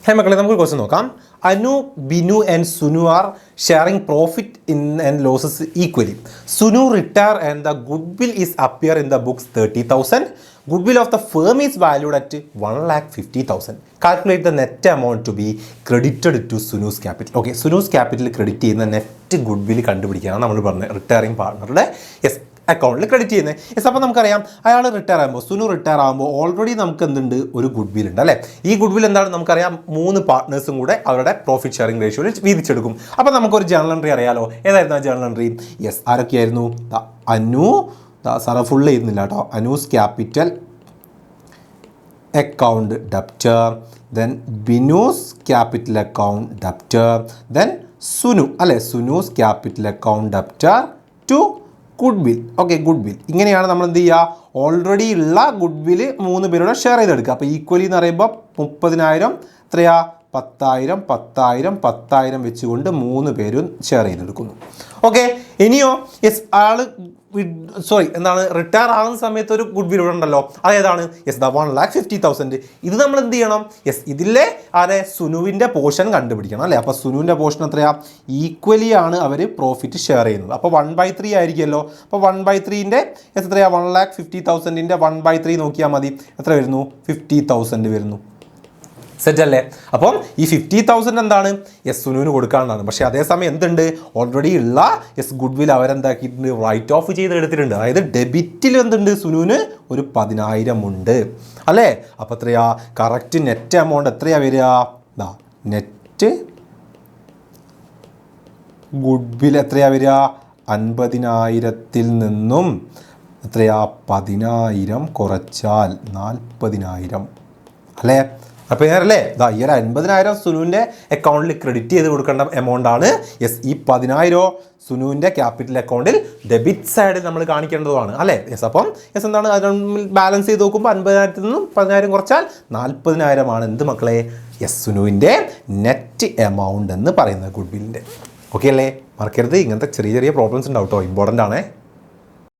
Hey മക്കളെ നമുക്ക് ഒരു ക്വസ്റ്റ്യൻ നോക്കാം. Anu, Binu and Sunu R sharing profit in and losses equally. Sunu retire and the good will is appear in the books 30,000. Goodwill of the firm is valued at 1,50,000. Calculate the net amount to be credited to Sunu's capital. Okay, Sunu's capital credit ചെയ്യുന്ന net good will കണ്ടുപിടിക്കുകയാണ് നമ്മൾ പറഞ്ഞത് retiring പാർട്ണറുടെ അക്കൗണ്ടിൽ credit ചെയ്യുന്നത്. Yes, അപ്പോൾ നമുക്കറിയാം അയാൾ retire ആകുമ്പോൾ Sunu retire ആകുമ്പോൾ ഓൾറെഡി നമുക്ക് എന്തുണ്ട്, ഒരു ഗുഡ് വിൽ ഉണ്ട് അല്ലേ. ഈ ഗുഡ് വിൽ എന്താണ് നമുക്കറിയാം, 3 പാർട്ട്നേഴ്സും കൂടെ അവരുടെ പ്രോഫിറ്റ് ഷെയറിംഗ് റേഷ്യോയിൽ വീതിച്ചെടുക്കും. അപ്പോൾ നമുക്കൊരു ജേണൽ എൻട്രി അറിയാലോ. ഏതായിരുന്നു ആ ജേണൽ എൻട്രി? യെസ്, ആരൊക്കെയായിരുന്നു? അനു, സാറ് ഫുൾ ചെയ്യുന്നില്ല കേട്ടോ. Anu's capital account debtor, then Binu's capital account debtor, then Sunu അല്ലേ, Sunu's capital account debtor to goodwill. Okay, goodwill. ഇങ്ങനെയാണ് നമ്മൾ എന്ത് ചെയ്യുക, ഓൾറെഡി ഉള്ള ഗുഡ് വിൽ 3 പേരോട് ഷെയർ ചെയ്തെടുക്കുക. അപ്പോൾ ഈക്വലി എന്ന് പറയുമ്പോൾ 30,000 എത്രയാ, 10,000 10,000 10,000 വെച്ചുകൊണ്ട് 3 പേരും ഷെയർ ചെയ്തെടുക്കുന്നു. ഓക്കെ, ഇനിയോ യെസ് ആൾ എന്താണ് റിട്ടയർ ആകുന്ന സമയത്ത് ഒരു ഗുഡ് വിൽ ഉണ്ടല്ലോ, അതേതാണ്? യെസ്, 1,50,000. ഇത് നമ്മൾ എന്ത് ചെയ്യണം? യെസ്, ഇതിലെ സുനുവിൻ്റെ പോർഷൻ കണ്ടുപിടിക്കണം അല്ലേ. അപ്പോൾ സുനുവിൻ്റെ പോർഷൻ എത്രയാ, ഈക്വലി ആണ് അവർ പ്രോഫിറ്റ് ഷെയർ ചെയ്യുന്നത്. അപ്പോൾ 1/3 ആയിരിക്കുമല്ലോ. അപ്പോൾ 1/3ൻ്റെ എത്രയാ, 1,50,000ൻ്റെ 1/3 നോക്കിയാൽ മതി. എത്ര വരുന്നു? 50,000 വരുന്നു. സെറ്റ് അല്ലേ. അപ്പം ഈ 50,000 എന്താണ്, യെസ് സുനുവിന് കൊടുക്കാവുന്നതാണ്. പക്ഷേ അതേസമയം എന്തുണ്ട്, ഓൾറെഡി ഉള്ള യെസ് ഗുഡ് വിൽ അവരെന്താക്കിയിട്ടുണ്ട്, റൈറ്റ് ഓഫ് ചെയ്ത് എടുത്തിട്ടുണ്ട്. അതായത് ഡെബിറ്റിൽ എന്തുണ്ട്, സുനുവിന് ഒരു 10,000 ഉണ്ട് അല്ലേ. അപ്പോൾ എത്രയാ കറക്റ്റ് നെറ്റ് എമൗണ്ട് എത്രയാ വരിക? നെറ്റ് ഗുഡ് വിൽ എത്രയാ വരിക? 50,000-ൽ നിന്നും എത്രയാ 10,000 കുറച്ചാൽ 40,000 അല്ലേ. അപ്പോൾ ഞാനല്ലേ ഈ ഒരു 50,000 സുനുവിൻ്റെ അക്കൗണ്ടിൽ ക്രെഡിറ്റ് ചെയ്ത് കൊടുക്കേണ്ട എമൗണ്ട് ആണ്. യെസ്, ഈ 10,000 സുനുവിൻ്റെ ക്യാപിറ്റൽ അക്കൗണ്ടിൽ ഡെബിറ്റ് സൈഡിൽ നമ്മൾ കാണിക്കേണ്ടതുമാണ് അല്ലേ. യെസ്, അപ്പം യെസ് എന്താണ് അതിന് ബാലൻസ് ചെയ്ത് നോക്കുമ്പോൾ 50,000-ൽ നിന്നും 10,000 കുറച്ചാൽ 40,000 ആണ് എന്ത് മക്കളെ, യെസ് സുനുവിൻ്റെ നെറ്റ് എമൗണ്ട് എന്ന് പറയുന്നത് ഗുഡ് വില്ലിൻ്റെ. ഓക്കെ അല്ലേ, മറക്കരുത്. ഇങ്ങനത്തെ ചെറിയ ചെറിയ പ്രോബ്ലംസ് ഉണ്ടാവും കേട്ടോ, ഇമ്പോർട്ടൻ്റ് ആണേ.